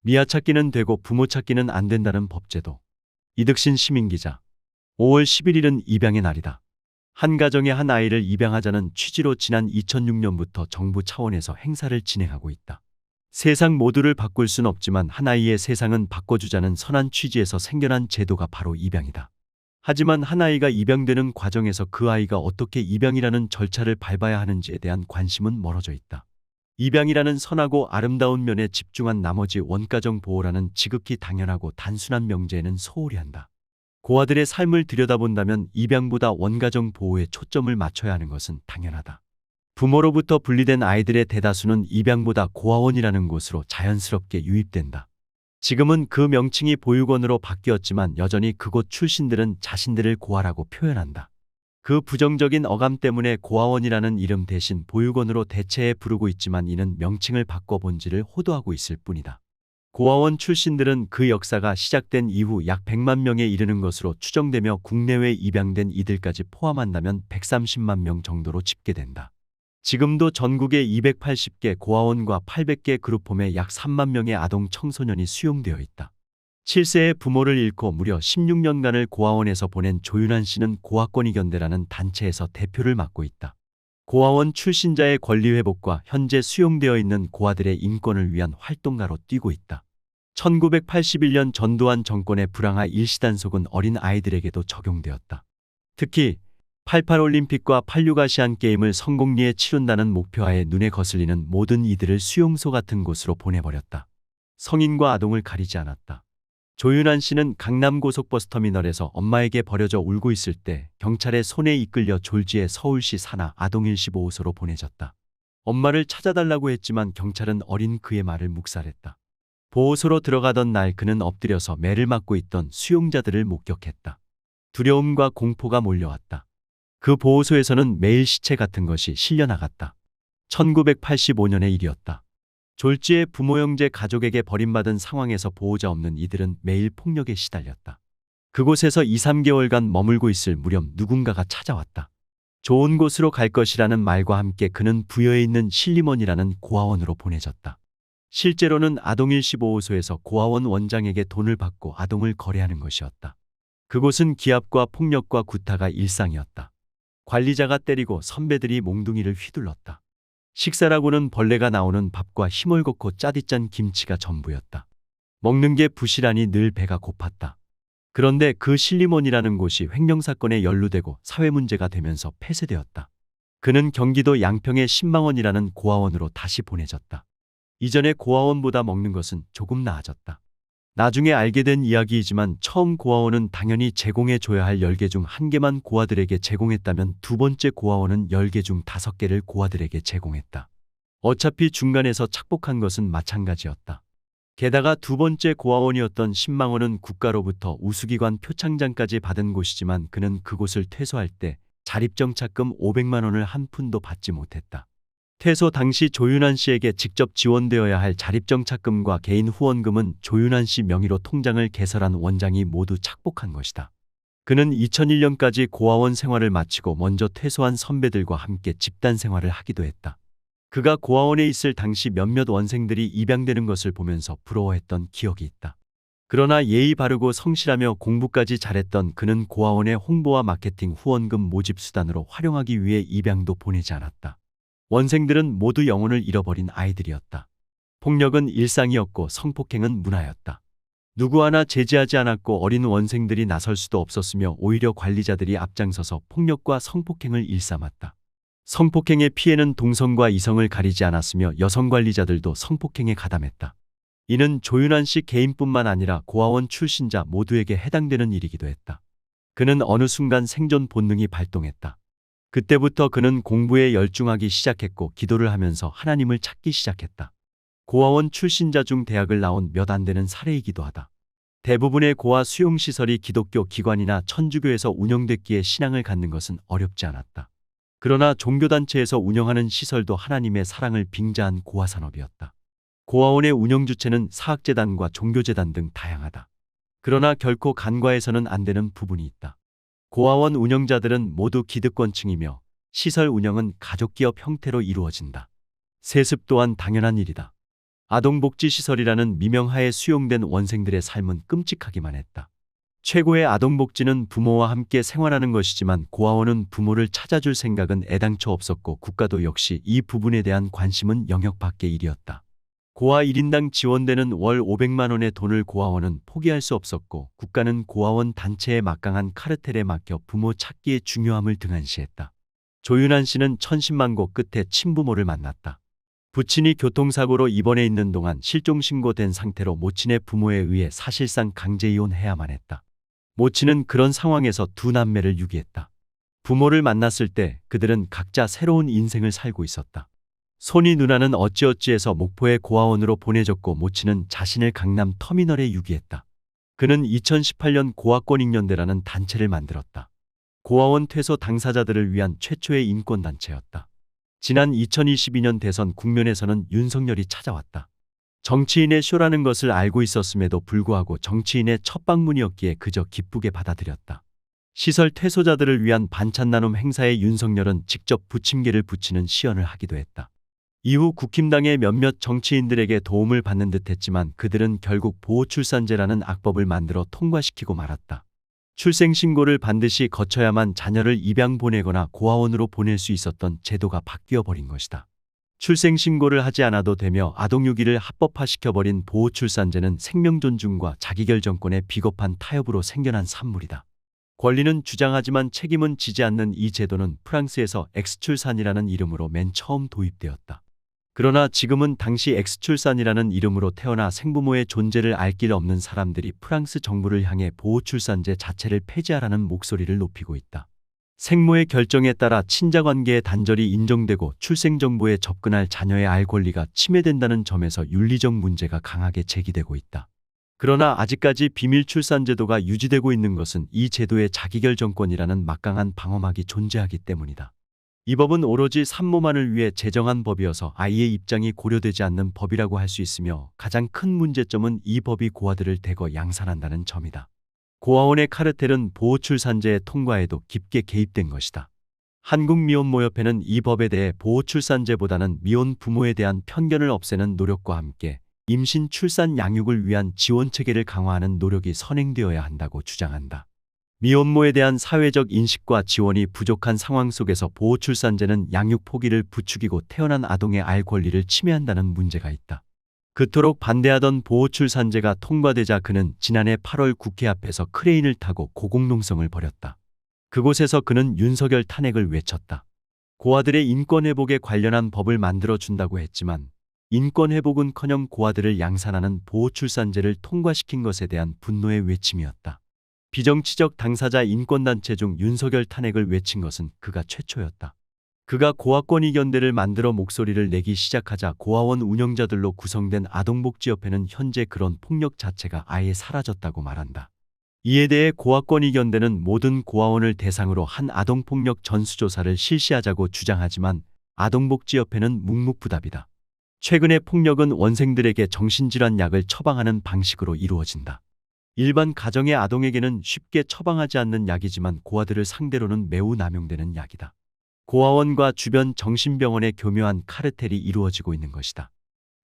미아 찾기는 되고 부모 찾기는 안 된다는 법제도. 이득신 시민기자. 5월 11일은 입양의 날이다. 한 가정의 한 아이를 입양하자는 취지로 지난 2006년부터 정부 차원에서 행사를 진행하고 있다. 세상 모두를 바꿀 순 없지만 한 아이의 세상은 바꿔주자는 선한 취지에서 생겨난 제도가 바로 입양이다. 하지만 한 아이가 입양되는 과정에서 그 아이가 어떻게 입양이라는 절차를 밟아야 하는지에 대한 관심은 멀어져 있다. 입양이라는 선하고 아름다운 면에 집중한 나머지 원가정 보호라는 지극히 당연하고 단순한 명제에는 소홀히 한다. 고아들의 삶을 들여다본다면 입양보다 원가정 보호에 초점을 맞춰야 하는 것은 당연하다. 부모로부터 분리된 아이들의 대다수는 입양보다 고아원이라는 곳으로 자연스럽게 유입된다. 지금은 그 명칭이 보육원으로 바뀌었지만 여전히 그곳 출신들은 자신들을 고아라고 표현한다. 그 부정적인 어감 때문에 고아원이라는 이름 대신 보육원으로 대체해 부르고 있지만 이는 명칭을 바꿔본지를 호도하고 있을 뿐이다. 고아원 출신들은 그 역사가 시작된 이후 약 100만 명에 이르는 것으로 추정되며 국내외 입양된 이들까지 포함한다면 130만 명 정도로 집계된다. 지금도 전국에 280개 고아원과 800개 그룹홈에 약 3만 명의 아동 청소년이 수용되어 있다. 7세의 부모를 잃고 무려 16년간을 고아원에서 보낸 조윤환 씨는 고아권익연대라는 단체에서 대표를 맡고 있다. 고아원 출신자의 권리 회복과 현재 수용되어 있는 고아들의 인권을 위한 활동가로 뛰고 있다. 1981년 전두환 정권의 불황화 일시단속은 어린 아이들에게도 적용되었다. 특히 88 올림픽과 86 아시안 게임을 성공리에 치룬다는 목표하에 눈에 거슬리는 모든 이들을 수용소 같은 곳으로 보내버렸다. 성인과 아동을 가리지 않았다. 조윤환 씨는 강남 고속버스터미널에서 엄마에게 버려져 울고 있을 때 경찰의 손에 이끌려 졸지에 서울시 산하 아동일시보호소로 보내졌다. 엄마를 찾아달라고 했지만 경찰은 어린 그의 말을 묵살했다. 보호소로 들어가던 날 그는 엎드려서 매를 맞고 있던 수용자들을 목격했다. 두려움과 공포가 몰려왔다. 그 보호소에서는 매일 시체 같은 것이 실려나갔다. 1985년의 일이었다. 졸지에 부모 형제 가족에게 버림받은 상황에서 보호자 없는 이들은 매일 폭력에 시달렸다. 그곳에서 2, 3개월간 머물고 있을 무렵 누군가가 찾아왔다. 좋은 곳으로 갈 것이라는 말과 함께 그는 부여에 있는 신림원이라는 고아원으로 보내졌다. 실제로는 아동일시보호소에서 고아원 원장에게 돈을 받고 아동을 거래하는 것이었다. 그곳은 기압과 폭력과 구타가 일상이었다. 관리자가 때리고 선배들이 몽둥이를 휘둘렀다. 식사라고는 벌레가 나오는 밥과 희멀겋고 짜디짠 김치가 전부였다. 먹는 게 부실하니 늘 배가 고팠다. 그런데 그 신림원이라는 곳이 횡령사건에 연루되고 사회문제가 되면서 폐쇄되었다. 그는 경기도 양평의 신망원이라는 고아원으로 다시 보내졌다. 이전의 고아원보다 먹는 것은 조금 나아졌다. 나중에 알게 된 이야기이지만 처음 고아원은 당연히 제공해줘야 할 10개 중 1개만 고아들에게 제공했다면 두 번째 고아원은 10개 중 5개를 고아들에게 제공했다. 어차피 중간에서 착복한 것은 마찬가지였다. 게다가 두 번째 고아원이었던 신망원은 국가로부터 우수기관 표창장까지 받은 곳이지만 그는 그곳을 퇴소할 때 자립정착금 500만 원을 한 푼도 받지 못했다. 퇴소 당시 조윤환 씨에게 직접 지원되어야 할 자립정착금과 개인 후원금은 조윤환 씨 명의로 통장을 개설한 원장이 모두 착복한 것이다. 그는 2001년까지 고아원 생활을 마치고 먼저 퇴소한 선배들과 함께 집단 생활을 하기도 했다. 그가 고아원에 있을 당시 몇몇 원생들이 입양되는 것을 보면서 부러워했던 기억이 있다. 그러나 예의 바르고 성실하며 공부까지 잘했던 그는 고아원의 홍보와 마케팅 후원금 모집 수단으로 활용하기 위해 입양도 보내지 않았다. 원생들은 모두 영혼을 잃어버린 아이들이었다. 폭력은 일상이었고 성폭행은 문화였다. 누구 하나 제지하지 않았고 어린 원생들이 나설 수도 없었으며 오히려 관리자들이 앞장서서 폭력과 성폭행을 일삼았다. 성폭행의 피해는 동성과 이성을 가리지 않았으며 여성 관리자들도 성폭행에 가담했다. 이는 조윤환 씨 개인뿐만 아니라 고아원 출신자 모두에게 해당되는 일이기도 했다. 그는 어느 순간 생존 본능이 발동했다. 그때부터 그는 공부에 열중하기 시작했고 기도를 하면서 하나님을 찾기 시작했다. 고아원 출신자 중 대학을 나온 몇 안 되는 사례이기도 하다. 대부분의 고아 수용시설이 기독교 기관이나 천주교에서 운영됐기에 신앙을 갖는 것은 어렵지 않았다. 그러나 종교단체에서 운영하는 시설도 하나님의 사랑을 빙자한 고아산업이었다. 고아원의 운영 주체는 사학재단과 종교재단 등 다양하다. 그러나 결코 간과해서는 안 되는 부분이 있다. 고아원 운영자들은 모두 기득권층이며 시설 운영은 가족기업 형태로 이루어진다. 세습 또한 당연한 일이다. 아동복지시설이라는 미명하에 수용된 원생들의 삶은 끔찍하기만 했다. 최고의 아동복지는 부모와 함께 생활하는 것이지만 고아원은 부모를 찾아줄 생각은 애당초 없었고 국가도 역시 이 부분에 대한 관심은 영역 밖의 일이었다. 고아 1인당 지원되는 월 500만 원의 돈을 고아원은 포기할 수 없었고 국가는 고아원 단체의 막강한 카르텔에 막혀 부모 찾기의 중요함을 등한시했다. 조윤한 씨는 천신만고 끝에 친부모를 만났다. 부친이 교통사고로 입원해 있는 동안 실종 신고된 상태로 모친의 부모에 의해 사실상 강제 이혼해야만 했다. 모친은 그런 상황에서 두 남매를 유기했다. 부모를 만났을 때 그들은 각자 새로운 인생을 살고 있었다. 손이 누나는 어찌어찌해서 목포의 고아원으로 보내졌고 모친은 자신을 강남 터미널에 유기했다. 그는 2018년 고아권익연대라는 단체를 만들었다. 고아원 퇴소 당사자들을 위한 최초의 인권단체였다. 지난 2022년 대선 국면에서는 윤석열이 찾아왔다. 정치인의 쇼라는 것을 알고 있었음에도 불구하고 정치인의 첫 방문이었기에 그저 기쁘게 받아들였다. 시설 퇴소자들을 위한 반찬 나눔 행사에 윤석열은 직접 부침개를 붙이는 시연을 하기도 했다. 이후 국힘당의 몇몇 정치인들에게 도움을 받는 듯했지만 그들은 결국 보호출산제라는 악법을 만들어 통과시키고 말았다. 출생신고를 반드시 거쳐야만 자녀를 입양 보내거나 고아원으로 보낼 수 있었던 제도가 바뀌어 버린 것이다. 출생신고를 하지 않아도 되며 아동유기를 합법화시켜버린 보호출산제는 생명존중과 자기결정권의 비겁한 타협으로 생겨난 산물이다. 권리는 주장하지만 책임은 지지 않는 이 제도는 프랑스에서 엑스출산이라는 이름으로 맨 처음 도입되었다. 그러나 지금은 당시 엑스출산이라는 이름으로 태어나 생부모의 존재를 알 길 없는 사람들이 프랑스 정부를 향해 보호출산제 자체를 폐지하라는 목소리를 높이고 있다. 생모의 결정에 따라 친자관계의 단절이 인정되고 출생정보에 접근할 자녀의 알 권리가 침해된다는 점에서 윤리적 문제가 강하게 제기되고 있다. 그러나 아직까지 비밀출산제도가 유지되고 있는 것은 이 제도의 자기결정권이라는 막강한 방어막이 존재하기 때문이다. 이 법은 오로지 산모만을 위해 제정한 법이어서 아이의 입장이 고려되지 않는 법이라고 할 수 있으며 가장 큰 문제점은 이 법이 고아들을 대거 양산한다는 점이다. 고아원의 카르텔은 보호출산제의 통과에도 깊게 개입된 것이다. 한국미혼모협회는 이 법에 대해 보호출산제보다는 미혼 부모에 대한 편견을 없애는 노력과 함께 임신, 출산, 양육을 위한 지원체계를 강화하는 노력이 선행되어야 한다고 주장한다. 미혼모에 대한 사회적 인식과 지원이 부족한 상황 속에서 보호출산제는 양육 포기를 부추기고 태어난 아동의 알 권리를 침해한다는 문제가 있다. 그토록 반대하던 보호출산제가 통과되자 그는 지난해 8월 국회 앞에서 크레인을 타고 고공농성을 벌였다. 그곳에서 그는 윤석열 탄핵을 외쳤다. 고아들의 인권회복에 관련한 법을 만들어준다고 했지만 인권회복은커녕 고아들을 양산하는 보호출산제를 통과시킨 것에 대한 분노의 외침이었다. 비정치적 당사자 인권단체 중 윤석열 탄핵을 외친 것은 그가 최초였다. 그가 고아권익연대를 만들어 목소리를 내기 시작하자 고아원 운영자들로 구성된 아동복지협회는 현재 그런 폭력 자체가 아예 사라졌다고 말한다. 이에 대해 고아권익연대는 모든 고아원을 대상으로 한 아동폭력 전수조사를 실시하자고 주장하지만 아동복지협회는 묵묵부답이다. 최근의 폭력은 원생들에게 정신질환 약을 처방하는 방식으로 이루어진다. 일반 가정의 아동에게는 쉽게 처방하지 않는 약이지만 고아들을 상대로는 매우 남용되는 약이다. 고아원과 주변 정신병원의 교묘한 카르텔이 이루어지고 있는 것이다.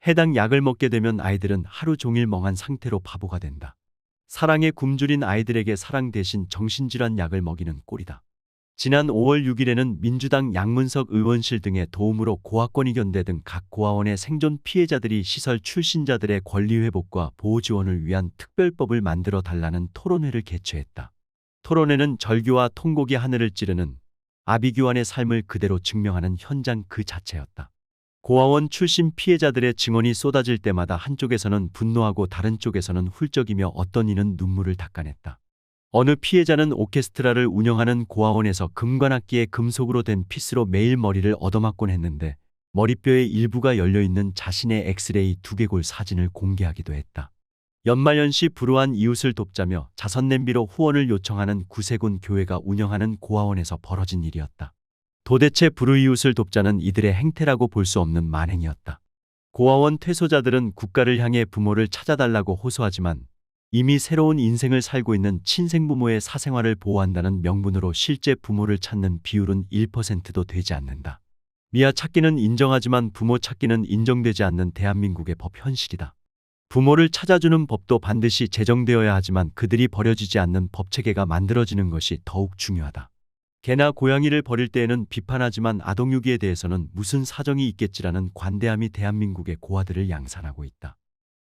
해당 약을 먹게 되면 아이들은 하루 종일 멍한 상태로 바보가 된다. 사랑에 굶주린 아이들에게 사랑 대신 정신질환 약을 먹이는 꼴이다. 지난 5월 6일에는 민주당 양문석 의원실 등의 도움으로 고아권익연대 등 각 고아원의 생존 피해자들이 시설 출신자들의 권리 회복과 보호 지원을 위한 특별법을 만들어 달라는 토론회를 개최했다. 토론회는 절규와 통곡이 하늘을 찌르는 아비규환의 삶을 그대로 증명하는 현장 그 자체였다. 고아원 출신 피해자들의 증언이 쏟아질 때마다 한쪽에서는 분노하고 다른 쪽에서는 훌쩍이며 어떤 이는 눈물을 닦아냈다. 어느 피해자는 오케스트라를 운영하는 고아원에서 금관악기에 금속으로 된 핏으로 매일 머리를 얻어맞곤 했는데 머리뼈의 일부가 열려있는 자신의 엑스레이 두개골 사진을 공개하기도 했다. 연말연시 불우한 이웃을 돕자며 자선냄비로 후원을 요청하는 구세군 교회가 운영하는 고아원에서 벌어진 일이었다. 도대체 불우이웃을 돕자는 이들의 행태라고 볼 수 없는 만행이었다. 고아원 퇴소자들은 국가를 향해 부모를 찾아달라고 호소하지만 이미 새로운 인생을 살고 있는 친생부모의 사생활을 보호한다는 명분으로 실제 부모를 찾는 비율은 1%도 되지 않는다. 미아 찾기는 인정하지만 부모 찾기는 인정되지 않는 대한민국의 법 현실이다. 부모를 찾아주는 법도 반드시 제정되어야 하지만 그들이 버려지지 않는 법체계가 만들어지는 것이 더욱 중요하다. 개나 고양이를 버릴 때에는 비판하지만 아동유기에 대해서는 무슨 사정이 있겠지라는 관대함이 대한민국의 고아들을 양산하고 있다.